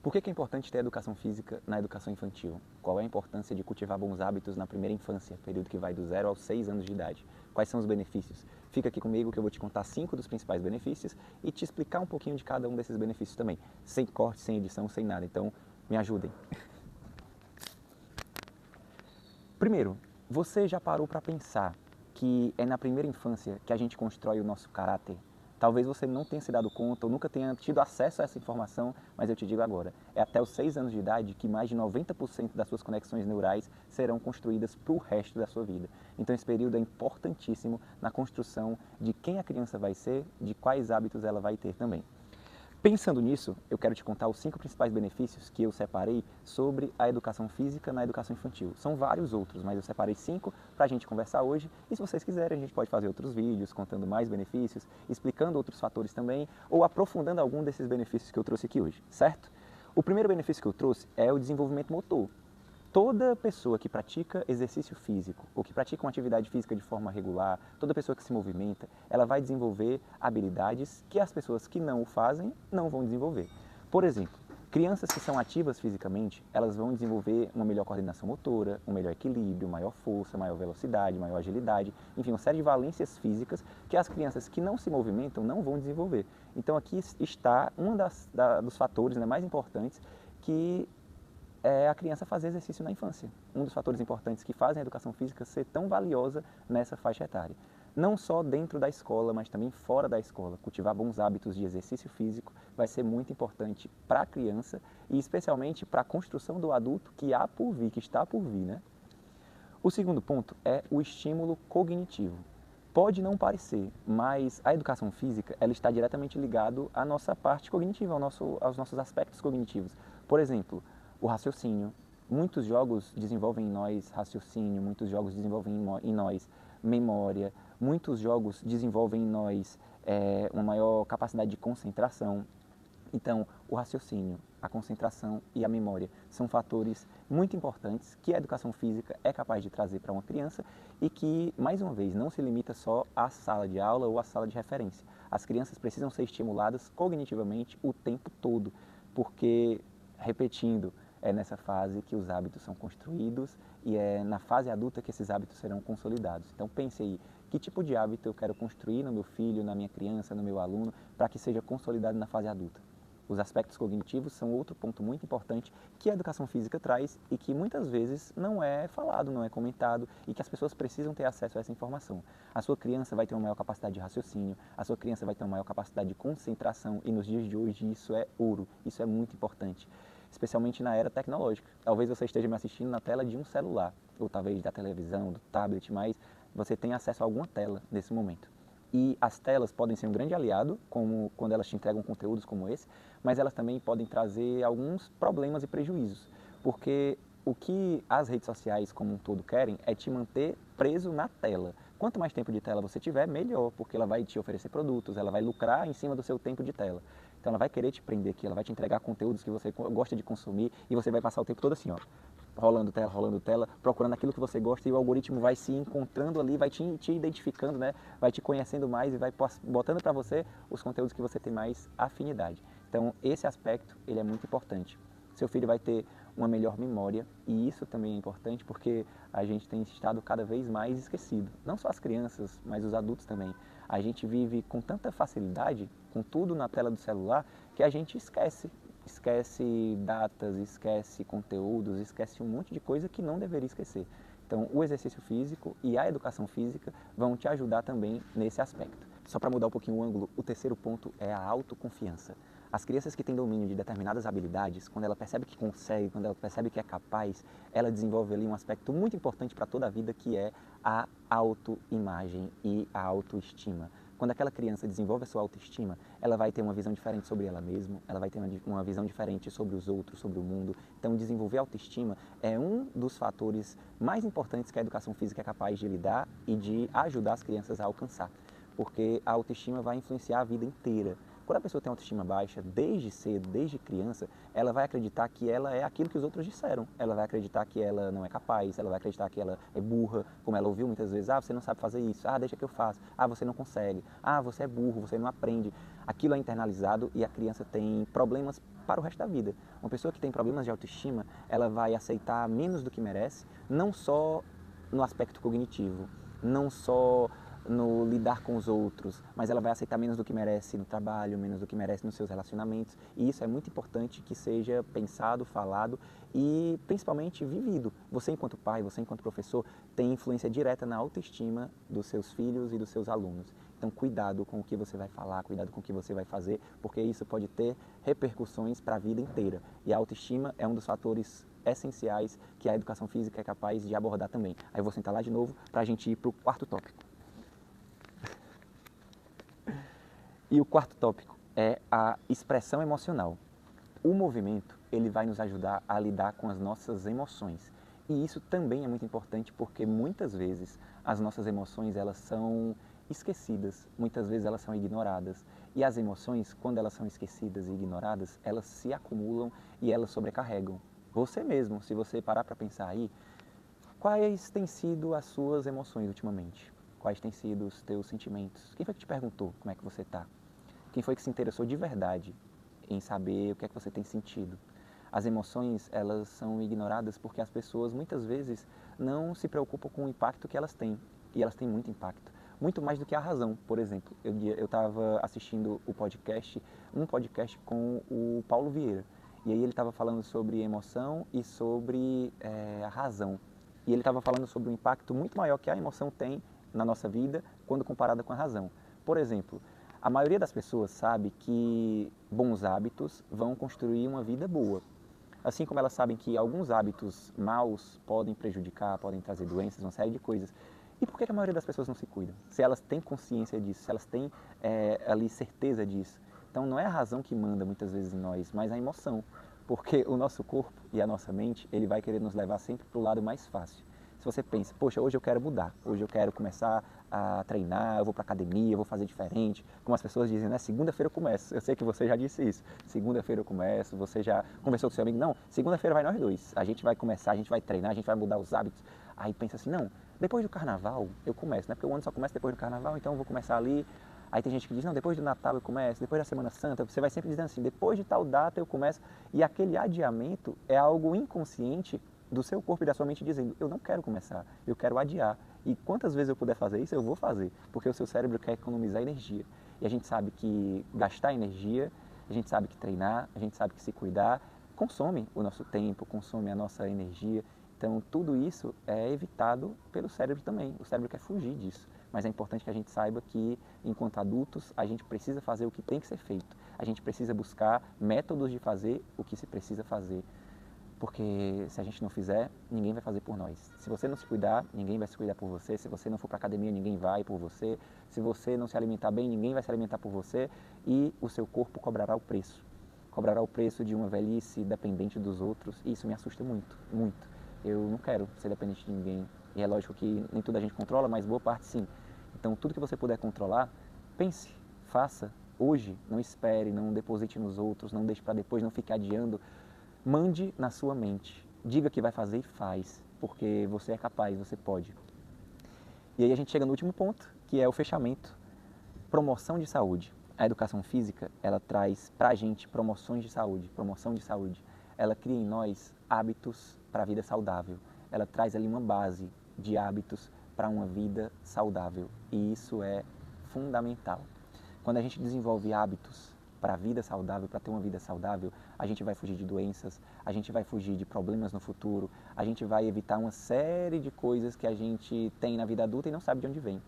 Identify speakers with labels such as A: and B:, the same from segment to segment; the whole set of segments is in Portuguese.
A: Por que é importante ter educação física na educação infantil? Qual é a importância de cultivar bons hábitos na primeira infância, período que vai do 0 aos 6 anos de idade? Quais são os benefícios? Fica aqui comigo que eu vou te contar 5 dos principais benefícios e te explicar um pouquinho de cada um desses benefícios também, sem corte, sem edição, sem nada. Então, me ajudem. Primeiro, você já parou para pensar que é na primeira infância que a gente constrói o nosso caráter? Talvez você não tenha se dado conta ou nunca tenha tido acesso a essa informação, mas eu te digo agora, é até os 6 anos de idade que mais de 90% das suas conexões neurais serão construídas para o resto da sua vida. Então esse período é importantíssimo na construção de quem a criança vai ser, de quais hábitos ela vai ter também. Pensando nisso, eu quero te contar os 5 principais benefícios que eu separei sobre a educação física na educação infantil. São vários outros, mas eu separei 5 para a gente conversar hoje. E se vocês quiserem, a gente pode fazer outros vídeos contando mais benefícios, explicando outros fatores também, ou aprofundando algum desses benefícios que eu trouxe aqui hoje, certo? O primeiro benefício que eu trouxe é o desenvolvimento motor. Toda pessoa que pratica exercício físico ou que pratica uma atividade física de forma regular, toda pessoa que se movimenta, ela vai desenvolver habilidades que as pessoas que não o fazem não vão desenvolver. Por exemplo, crianças que são ativas fisicamente, elas vão desenvolver uma melhor coordenação motora, um melhor equilíbrio, maior força, maior velocidade, maior agilidade, enfim, uma série de valências físicas que as crianças que não se movimentam não vão desenvolver. Então aqui está um dos fatores mais importantes que é a criança fazer exercício na infância. Um dos fatores importantes que fazem a educação física ser tão valiosa nessa faixa etária. Não só dentro da escola, mas também fora da escola. Cultivar bons hábitos de exercício físico vai ser muito importante para a criança e especialmente para a construção do adulto que há por vir, que está por vir, né? O segundo ponto é o estímulo cognitivo. Pode não parecer, mas a educação física ela está diretamente ligada à nossa parte cognitiva, aos nossos aspectos cognitivos. Por exemplo, o raciocínio. Muitos jogos desenvolvem em nós raciocínio, muitos jogos desenvolvem em nós memória, muitos jogos desenvolvem em nós uma maior capacidade de concentração. Então, o raciocínio, a concentração e a memória são fatores muito importantes que a educação física é capaz de trazer para uma criança e que, mais uma vez, não se limita só à sala de aula ou à sala de referência. As crianças precisam ser estimuladas cognitivamente o tempo todo, porque, repetindo, é nessa fase que os hábitos são construídos e é na fase adulta que esses hábitos serão consolidados. Então pense aí, que tipo de hábito eu quero construir no meu filho, na minha criança, no meu aluno, para que seja consolidado na fase adulta. Os aspectos cognitivos são outro ponto muito importante que a educação física traz e que muitas vezes não é falado, não é comentado e que as pessoas precisam ter acesso a essa informação. A sua criança vai ter uma maior capacidade de raciocínio, a sua criança vai ter uma maior capacidade de concentração e nos dias de hoje isso é ouro, isso é muito importante, especialmente na era tecnológica. Talvez você esteja me assistindo na tela de um celular, ou talvez da televisão, do tablet, mas você tem acesso a alguma tela nesse momento. E as telas podem ser um grande aliado, como quando elas te entregam conteúdos como esse, mas elas também podem trazer alguns problemas e prejuízos, porque o que as redes sociais como um todo querem é te manter preso na tela. Quanto mais tempo de tela você tiver, melhor, porque ela vai te oferecer produtos, ela vai lucrar em cima do seu tempo de tela. Então ela vai querer te prender aqui, ela vai te entregar conteúdos que você gosta de consumir e você vai passar o tempo todo assim, ó, rolando tela, procurando aquilo que você gosta e o algoritmo vai se encontrando ali, vai te identificando, né? Vai te conhecendo mais e vai botando para você os conteúdos que você tem mais afinidade. Então esse aspecto ele é muito importante. Seu filho vai ter uma melhor memória e isso também é importante porque a gente tem estado cada vez mais esquecido. Não só as crianças, mas os adultos também. A gente vive com tanta facilidade, com tudo na tela do celular, que a gente esquece datas, esquece conteúdos, esquece um monte de coisa que não deveria esquecer. Então, o exercício físico e a educação física vão te ajudar também nesse aspecto. Só para mudar um pouquinho o ângulo, o terceiro ponto é a autoconfiança. As crianças que têm domínio de determinadas habilidades, quando ela percebe que consegue, quando ela percebe que é capaz, ela desenvolve ali um aspecto muito importante para toda a vida, que é a autoimagem e a autoestima. Quando aquela criança desenvolve a sua autoestima, ela vai ter uma visão diferente sobre ela mesma, ela vai ter uma visão diferente sobre os outros, sobre o mundo. Então, desenvolver a autoestima é um dos fatores mais importantes que a educação física é capaz de lidar e de ajudar as crianças a alcançar, porque a autoestima vai influenciar a vida inteira. Quando a pessoa tem autoestima baixa, desde cedo, desde criança, ela vai acreditar que ela é aquilo que os outros disseram. Ela vai acreditar que ela não é capaz, ela vai acreditar que ela é burra, como ela ouviu muitas vezes, ah, você não sabe fazer isso, ah, deixa que eu faço, ah, você não consegue, ah, você é burro, você não aprende. aquilo é internalizado e a criança tem problemas para o resto da vida. Uma pessoa que tem problemas de autoestima, ela vai aceitar menos do que merece, não só no aspecto cognitivo, não só no lidar com os outros, mas ela vai aceitar menos do que merece no trabalho, menos do que merece nos seus relacionamentos, e isso é muito importante que seja pensado, falado e principalmente vivido. Você enquanto pai, você enquanto professor, tem influência direta na autoestima dos seus filhos e dos seus alunos. Então cuidado com o que você vai falar, cuidado com o que você vai fazer, porque isso pode ter repercussões para a vida inteira. E a autoestima é um dos fatores essenciais que a educação física é capaz de abordar também. Aí eu vou sentar lá de novo para a gente ir para o quarto tópico. E o quarto tópico é a expressão emocional. O movimento, ele vai nos ajudar a lidar com as nossas emoções. E isso também é muito importante porque muitas vezes as nossas emoções, elas são esquecidas, muitas vezes elas são ignoradas. E as emoções, quando elas são esquecidas e ignoradas, elas se acumulam e elas sobrecarregam. Você mesmo, se você parar para pensar aí, quais têm sido as suas emoções ultimamente? Quais têm sido os teus sentimentos? Quem foi que te perguntou como é que você está? Quem foi que se interessou de verdade em saber o que é que você tem sentido? As emoções, elas são ignoradas porque as pessoas muitas vezes não se preocupam com o impacto que elas têm. E elas têm muito impacto. Muito mais do que a razão. Por exemplo, eu estava assistindo um podcast com o Paulo Vieira. E aí ele estava falando sobre emoção e sobre a razão. E ele estava falando sobre um impacto muito maior que a emoção tem na nossa vida quando comparada com a razão. Por exemplo, a maioria das pessoas sabe que bons hábitos vão construir uma vida boa. Assim como elas sabem que alguns hábitos maus podem prejudicar, podem trazer doenças, uma série de coisas. E por que a maioria das pessoas não se cuida? Se elas têm consciência disso, se elas têm ali certeza disso. Então não é a razão que manda muitas vezes em nós, mas a emoção. Porque o nosso corpo e a nossa mente, ele vai querer nos levar sempre para o lado mais fácil. Se você pensa, poxa, hoje eu quero mudar, hoje eu quero começar a treinar, eu vou para academia, eu vou fazer diferente. Como as pessoas dizem, né? Segunda-feira eu começo. Eu sei que você já disse isso. Segunda-feira eu começo, você já conversou com seu amigo. Não, segunda-feira vai nós dois. A gente vai começar, a gente vai treinar, a gente vai mudar os hábitos. Aí pensa assim, não, depois do carnaval eu começo, né? Porque o ano só começa depois do carnaval, então eu vou começar ali. Aí tem gente que diz, não, depois do Natal eu começo, depois da Semana Santa, você vai sempre dizendo assim, depois de tal data eu começo. E aquele adiamento é algo inconsciente do seu corpo e da sua mente dizendo, eu não quero começar, eu quero adiar. E quantas vezes eu puder fazer isso, eu vou fazer, porque o seu cérebro quer economizar energia. E a gente sabe que gastar energia, a gente sabe que treinar, a gente sabe que se cuidar, consome o nosso tempo, consome a nossa energia. Então, tudo isso é evitado pelo cérebro também. O cérebro quer fugir disso. Mas é importante que a gente saiba que, enquanto adultos, a gente precisa fazer o que tem que ser feito. A gente precisa buscar métodos de fazer o que se precisa fazer. Porque se a gente não fizer, ninguém vai fazer por nós. Se você não se cuidar, ninguém vai se cuidar por você. Se você não for para a academia, ninguém vai por você. Se você não se alimentar bem, ninguém vai se alimentar por você. E o seu corpo cobrará o preço. Cobrará o preço de uma velhice dependente dos outros. E isso me assusta muito, muito. Eu não quero ser dependente de ninguém. E é lógico que nem tudo a gente controla, mas boa parte sim. Então, tudo que você puder controlar, pense, faça hoje. Não espere, não deposite nos outros, não deixe para depois, não fique adiando. Mande na sua mente. Diga que vai fazer e faz, porque você é capaz, você pode. E aí a gente chega no último ponto, que é o fechamento. Promoção de saúde. A educação física, ela traz para a gente promoções de saúde, promoção de saúde. Ela cria em nós hábitos para a vida saudável. Ela traz ali uma base de hábitos para uma vida saudável. E isso é fundamental. Quando a gente desenvolve hábitos para a vida saudável, para ter uma vida saudável, a gente vai fugir de doenças, a gente vai fugir de problemas no futuro, a gente vai evitar uma série de coisas que a gente tem na vida adulta e não sabe de onde vem.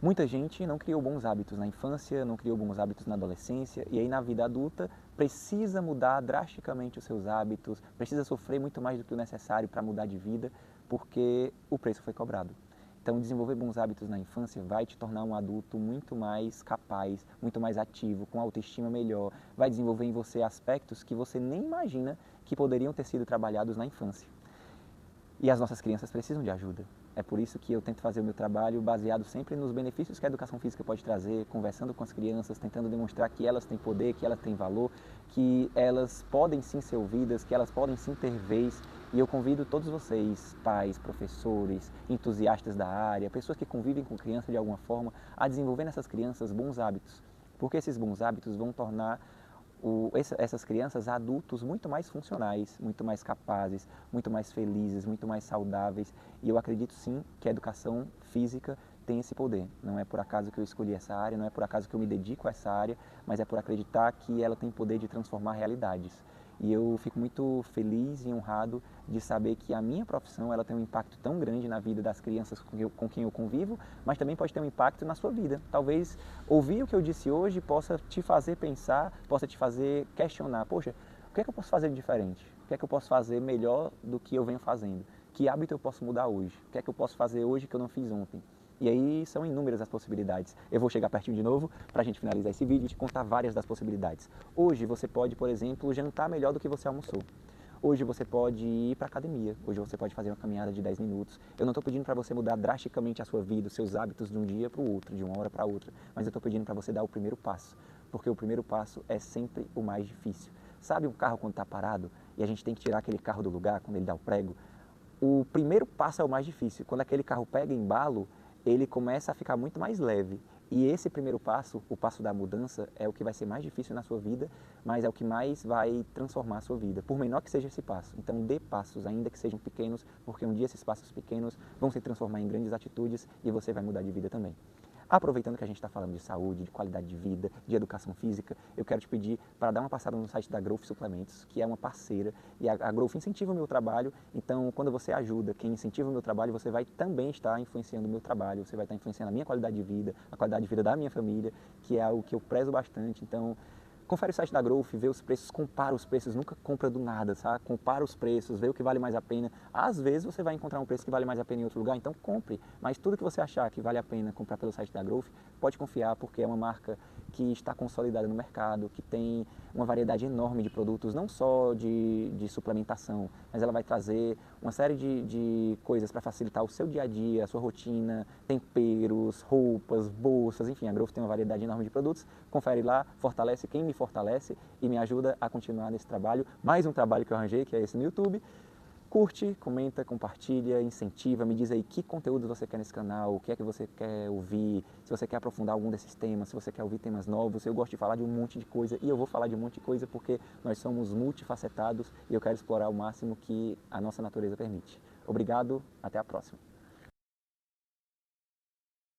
A: Muita gente não criou bons hábitos na infância, não criou bons hábitos na adolescência e aí na vida adulta precisa mudar drasticamente os seus hábitos, precisa sofrer muito mais do que o necessário para mudar de vida porque o preço foi cobrado. Então, desenvolver bons hábitos na infância vai te tornar um adulto muito mais capaz, muito mais ativo, com autoestima melhor, vai desenvolver em você aspectos que você nem imagina que poderiam ter sido trabalhados na infância. E as nossas crianças precisam de ajuda. É por isso que eu tento fazer o meu trabalho baseado sempre nos benefícios que a educação física pode trazer, conversando com as crianças, tentando demonstrar que elas têm poder, que elas têm valor, que elas podem sim ser ouvidas, que elas podem sim ter vez. E eu convido todos vocês, pais, professores, entusiastas da área, pessoas que convivem com crianças de alguma forma, a desenvolver nessas crianças bons hábitos. porque esses bons hábitos vão tornar essas crianças adultos muito mais funcionais, muito mais capazes, muito mais felizes, muito mais saudáveis. E eu acredito sim que a educação física tem esse poder. Não é por acaso que eu escolhi essa área, não é por acaso que eu me dedico a essa área, mas é por acreditar que ela tem poder de transformar realidades. E eu fico muito feliz e honrado de saber que a minha profissão ela tem um impacto tão grande na vida das crianças com quem eu convivo, mas também pode ter um impacto na sua vida. Talvez ouvir o que eu disse hoje possa te fazer pensar, possa te fazer questionar. Poxa, o que é que eu posso fazer de diferente? O que é que eu posso fazer melhor do que eu venho fazendo? Que hábito eu posso mudar hoje? O que é que eu posso fazer hoje que eu não fiz ontem? E aí são inúmeras as possibilidades. Eu vou chegar pertinho de novo para a gente finalizar esse vídeo e te contar várias das possibilidades. Hoje você pode, por exemplo, jantar melhor do que você almoçou. Hoje você pode ir para a academia, hoje você pode fazer uma caminhada de 10 minutos. Eu não estou pedindo para você mudar drasticamente a sua vida, os seus hábitos de um dia para o outro, de uma hora para outra, mas eu estou pedindo para você dar o primeiro passo, porque o primeiro passo é sempre o mais difícil. Sabe um carro quando está parado e a gente tem que tirar aquele carro do lugar quando ele dá o prego? O primeiro passo é o mais difícil. Quando aquele carro pega embalo, ele começa a ficar muito mais leve. E esse primeiro passo, o passo da mudança, é o que vai ser mais difícil na sua vida, mas é o que mais vai transformar a sua vida, por menor que seja esse passo. Então dê passos, ainda que sejam pequenos, porque um dia esses passos pequenos vão se transformar em grandes atitudes e você vai mudar de vida também. Aproveitando que a gente está falando de saúde, de qualidade de vida, de educação física, eu quero te pedir para dar uma passada no site da Growth Suplementos, que é uma parceira, e a Growth incentiva o meu trabalho, então quando você ajuda quem incentiva o meu trabalho, você vai também estar influenciando o meu trabalho, você vai estar influenciando a minha qualidade de vida, a qualidade de vida da minha família, que é algo que eu prezo bastante, então confere o site da Growth, vê os preços, compara os preços, nunca compra do nada, sabe? Compara os preços, vê o que vale mais a pena. Às vezes você vai encontrar um preço que vale mais a pena em outro lugar, então compre. Mas tudo que você achar que vale a pena comprar pelo site da Growth, pode confiar, porque é uma marca que está consolidada no mercado, que tem uma variedade enorme de produtos, não só de suplementação, mas ela vai trazer uma série de coisas para facilitar o seu dia a dia, a sua rotina, temperos, roupas, bolsas, enfim, a Growth tem uma variedade enorme de produtos. Confere lá, fortalece quem me fortalece e me ajuda a continuar nesse trabalho. Mais um trabalho que eu arranjei, que é esse no YouTube. Curte, comenta, compartilha, incentiva, me diz aí que conteúdo você quer nesse canal, o que é que você quer ouvir, se você quer aprofundar algum desses temas, se você quer ouvir temas novos. Eu gosto de falar de um monte de coisa e eu vou falar de um monte de coisa porque nós somos multifacetados e eu quero explorar o máximo que a nossa natureza permite. Obrigado, até a próxima.